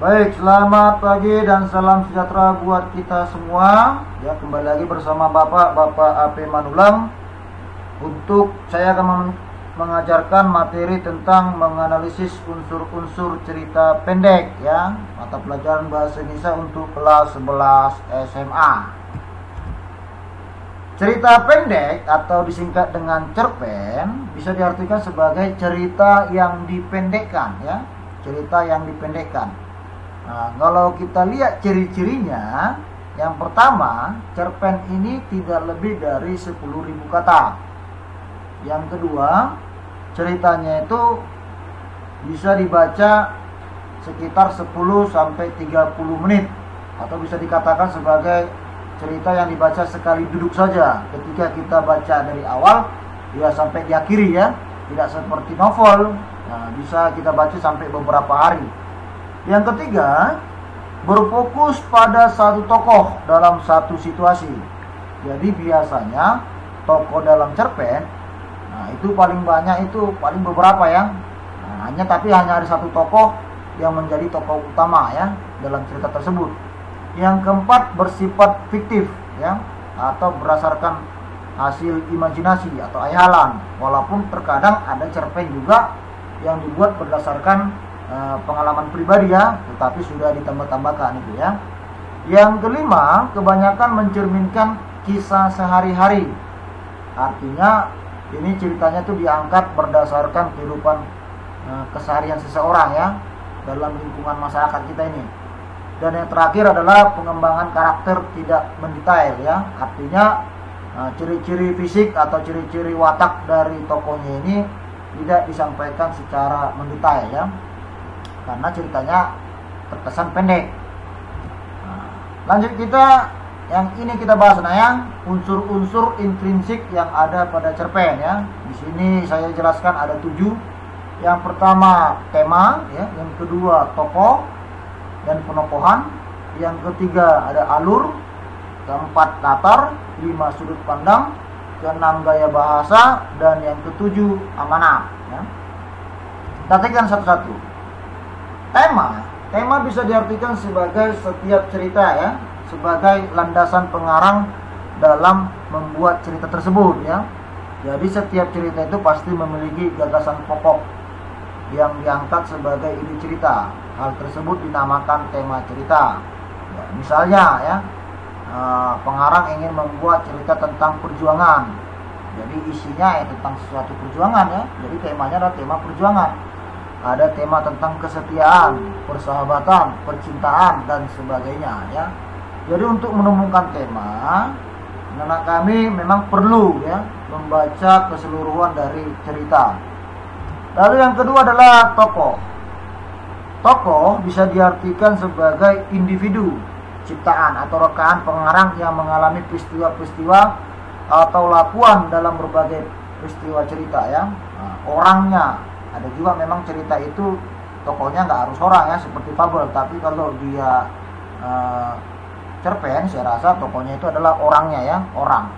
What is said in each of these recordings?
Baik, selamat pagi dan salam sejahtera buat kita semua. Ya, kembali lagi bersama Bapak AP Manulang. Untuk saya akan mengajarkan materi tentang menganalisis unsur-unsur cerita pendek, ya. Mata pelajaran bahasa Indonesia untuk kelas 11 SMA. Cerita pendek atau disingkat dengan cerpen bisa diartikan sebagai cerita yang dipendekkan, ya. Cerita yang dipendekkan. Nah, kalau kita lihat ciri-cirinya, yang pertama, cerpen ini tidak lebih dari 10.000 kata. Yang kedua, ceritanya itu bisa dibaca sekitar 10 sampai 30 menit atau bisa dikatakan sebagai cerita yang dibaca sekali duduk saja. Ketika kita baca dari awal ya sampai diakhiri, ya. Tidak seperti novel. Nah, bisa kita baca sampai beberapa hari. Yang ketiga, berfokus pada satu tokoh dalam satu situasi. Jadi biasanya tokoh dalam cerpen, nah itu paling banyak, itu paling beberapa, ya. Nah, hanya ada satu tokoh yang menjadi tokoh utama, ya, dalam cerita tersebut. Yang keempat, bersifat fiktif, ya, atau berdasarkan hasil imajinasi atau hayalan. Walaupun terkadang ada cerpen juga yang dibuat berdasarkan pengalaman pribadi, ya, tetapi sudah ditambah-tambahkan itu, ya. Yang kelima, kebanyakan mencerminkan kisah sehari-hari. Artinya ini ceritanya tuh diangkat berdasarkan kehidupan keseharian seseorang, ya, dalam lingkungan masyarakat kita ini. Dan yang terakhir adalah pengembangan karakter tidak mendetail, ya. Artinya ciri-ciri fisik atau ciri-ciri watak dari tokohnya ini tidak disampaikan secara mendetail, ya, karena ceritanya terkesan pendek. Nah, lanjut kita, yang ini kita bahas, unsur-unsur intrinsik yang ada pada cerpen, ya. Di sini saya jelaskan ada 7. Yang pertama tema, ya. Yang kedua tokoh dan penokohan. Yang ketiga ada alur. Keempat latar. 5 sudut pandang. Keenam gaya bahasa. Dan yang ketujuh amanat, ya. Kita tekan satu-satu. Tema bisa diartikan sebagai setiap cerita, ya, sebagai landasan pengarang dalam membuat cerita tersebut, ya. Jadi setiap cerita itu pasti memiliki gagasan pokok yang diangkat sebagai ide cerita. Hal tersebut dinamakan tema cerita. Ya, misalnya, ya, pengarang ingin membuat cerita tentang perjuangan. Jadi isinya tentang sesuatu perjuangan, ya. Jadi temanya adalah tema perjuangan. Ada tema tentang kesetiaan, persahabatan, percintaan, dan sebagainya, ya. Jadi untuk menemukan tema, anak kami memang perlu, ya, membaca keseluruhan dari cerita. Lalu yang kedua adalah tokoh. Tokoh bisa diartikan sebagai individu ciptaan atau rekaan pengarang yang mengalami peristiwa-peristiwa atau lakuan dalam berbagai peristiwa cerita, ya. Nah, orangnya. Ada juga memang cerita itu tokohnya nggak harus orang, ya, seperti fabel. Tapi kalau dia cerpen, saya rasa tokohnya itu adalah orangnya, ya, orang.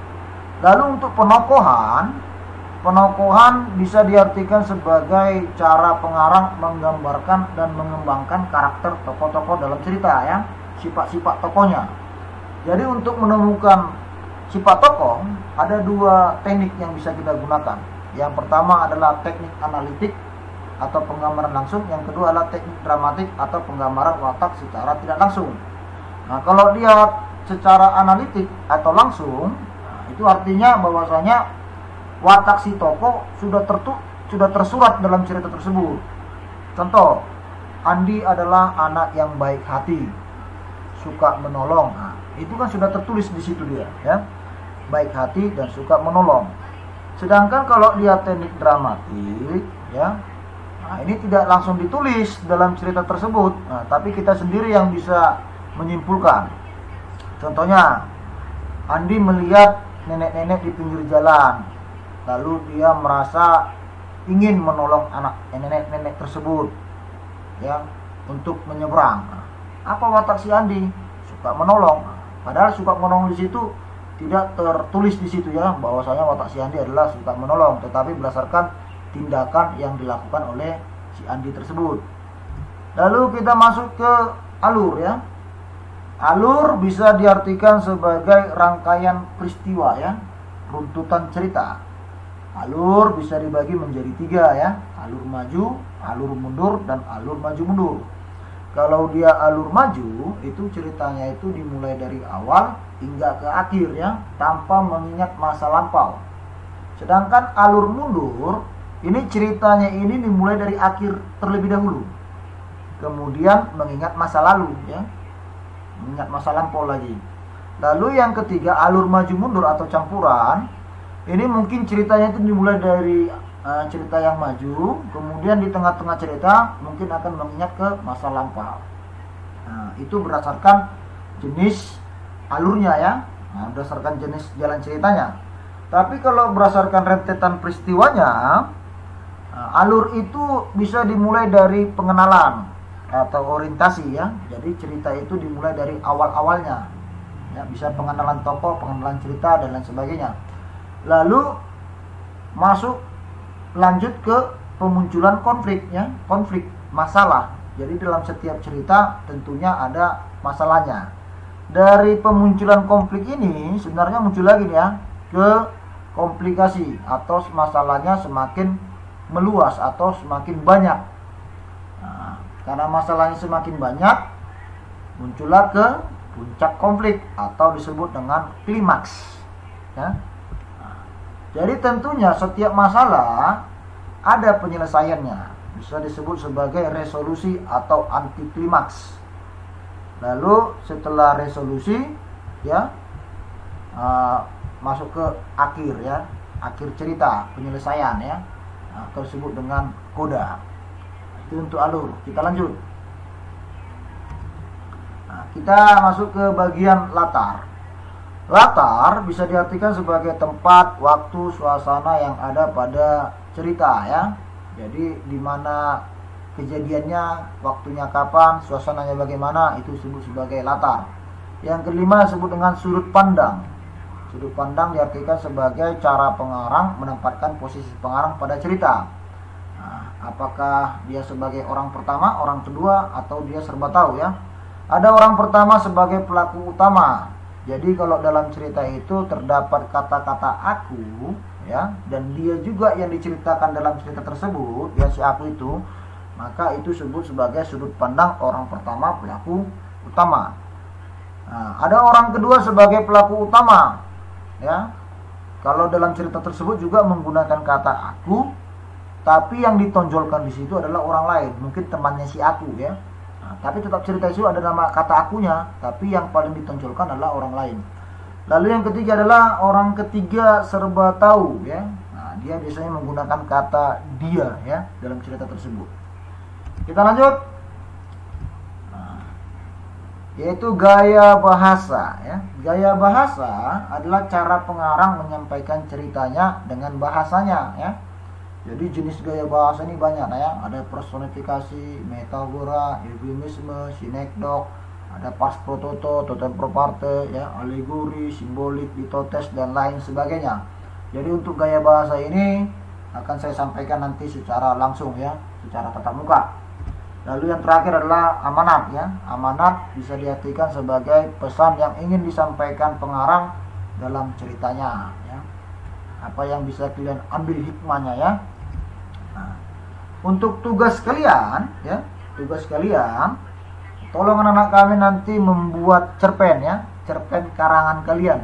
Lalu untuk penokohan bisa diartikan sebagai cara pengarang menggambarkan dan mengembangkan karakter tokoh-tokoh dalam cerita, ya, sifat-sifat tokohnya. Jadi untuk menemukan sifat tokoh ada 2 teknik yang bisa kita gunakan. Yang pertama adalah teknik analitik atau penggambaran langsung. Yang kedua adalah teknik dramatik atau penggambaran watak secara tidak langsung. Nah, kalau dia secara analitik atau langsung, itu artinya bahwasanya watak si tokoh sudah tersurat dalam cerita tersebut. Contoh, Andi adalah anak yang baik hati, suka menolong. Nah, itu kan sudah tertulis di situ dia, ya. Baik hati dan suka menolong. Sedangkan kalau dia teknik dramatik, ya, nah ini tidak langsung ditulis dalam cerita tersebut, nah, tapi kita sendiri yang bisa menyimpulkan. Contohnya, Andi melihat nenek-nenek di pinggir jalan, lalu dia merasa ingin menolong anak nenek-nenek tersebut, ya, untuk menyeberang. Nah, apa watak si Andi? Suka menolong. Padahal suka menolong di situ tidak tertulis di situ, ya, bahwasanya watak si Andi adalah suka menolong, tetapi berdasarkan tindakan yang dilakukan oleh si Andi tersebut. Lalu kita masuk ke alur ya. Alur bisa diartikan sebagai rangkaian peristiwa ya, runtutan cerita. Alur bisa dibagi menjadi 3 ya, alur maju, alur mundur, dan alur maju mundur. Kalau dia alur maju, itu ceritanya itu dimulai dari awal hingga ke akhir ya, tanpa mengingat masa lampau. Sedangkan alur mundur, ini ceritanya ini dimulai dari akhir terlebih dahulu, kemudian mengingat masa lalu ya, mengingat masa lampau lagi. Lalu yang ketiga, alur maju mundur atau campuran. Ini mungkin ceritanya itu dimulai dari cerita yang maju, kemudian di tengah-tengah cerita mungkin akan mengingat ke masa lampau. Nah, itu berdasarkan jenis alurnya ya, berdasarkan jenis jalan ceritanya. Tapi kalau berdasarkan rentetan peristiwanya, alur itu bisa dimulai dari pengenalan atau orientasi ya. Jadi cerita itu dimulai dari awal-awalnya ya, bisa pengenalan tokoh, pengenalan cerita, dan lain sebagainya. Lalu lanjut ke pemunculan konflik ya, konflik, masalah. Jadi dalam setiap cerita tentunya ada masalahnya. Dari pemunculan konflik ini sebenarnya muncul lagi ya ke komplikasi atau masalahnya semakin meluas atau semakin banyak. Nah, karena masalahnya semakin banyak, muncullah ke puncak konflik atau disebut dengan klimaks ya. Jadi tentunya setiap masalah ada penyelesaiannya, bisa disebut sebagai resolusi atau anti klimaks. Lalu setelah resolusi ya, masuk ke akhir ya, akhir cerita, penyelesaian ya, tersebut dengan koda. Itu untuk alur. Kita lanjut. Kita masuk ke bagian latar. Latar bisa diartikan sebagai tempat, waktu, suasana yang ada pada cerita ya. Jadi di mana kejadiannya, waktunya kapan, suasananya bagaimana, itu disebut sebagai latar. Yang kelima disebut dengan sudut pandang. Sudut pandang diartikan sebagai cara pengarang menempatkan posisi pengarang pada cerita. Nah, apakah dia sebagai orang pertama, orang kedua, atau dia serba tahu ya. Ada orang pertama sebagai pelaku utama. Jadi kalau dalam cerita itu terdapat kata-kata aku ya, dan dia juga yang diceritakan dalam cerita tersebut, ya si aku itu, maka itu disebut sebagai sudut pandang orang pertama, pelaku utama. Nah, ada orang kedua sebagai pelaku utama ya. Kalau dalam cerita tersebut juga menggunakan kata aku, tapi yang ditonjolkan di situ adalah orang lain, mungkin temannya si aku ya. Nah, tapi tetap cerita itu ada nama kata akunya, tapi yang paling ditonjolkan adalah orang lain. Lalu yang ketiga adalah orang ketiga serba tahu ya. Nah, dia biasanya menggunakan kata dia ya dalam cerita tersebut. Kita lanjut. Nah, yaitu gaya bahasa ya. Gaya bahasa adalah cara pengarang menyampaikan ceritanya dengan bahasanya ya. Jadi jenis gaya bahasa ini banyak ya. Ada personifikasi, metafora, eufemisme, sinekdok, ada pas pro toto, totem pro parte, ya, alegori, simbolik, litotes, dan lain sebagainya. Jadi untuk gaya bahasa ini akan saya sampaikan nanti secara langsung ya, secara tatap muka. Lalu yang terakhir adalah amanat ya. Amanat bisa diartikan sebagai pesan yang ingin disampaikan pengarang dalam ceritanya ya. Apa yang bisa kalian ambil hikmahnya ya. Nah, untuk tugas kalian ya, tugas kalian, tolong anak-anak kami nanti membuat cerpen ya, cerpen karangan kalian.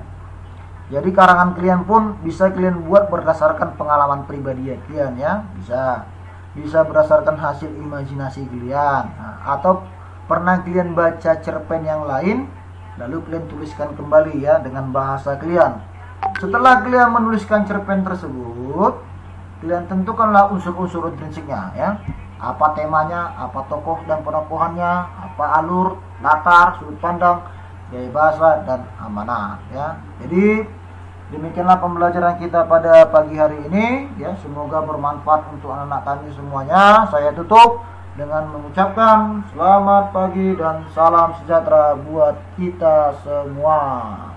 Jadi karangan kalian pun bisa kalian buat berdasarkan pengalaman pribadi kalian ya, bisa berdasarkan hasil imajinasi kalian. Nah, atau pernah kalian baca cerpen yang lain, lalu kalian tuliskan kembali ya dengan bahasa kalian. Setelah kalian menuliskan cerpen tersebut, kalian tentukanlah unsur-unsur intrinsiknya ya. Apa temanya, apa tokoh dan penokohannya, apa alur, latar, sudut pandang, gaya bahasa, dan amanat ya. Jadi demikianlah pembelajaran kita pada pagi hari ini ya. Semoga bermanfaat untuk anak-anak kami semuanya. Saya tutup dengan mengucapkan selamat pagi dan salam sejahtera buat kita semua.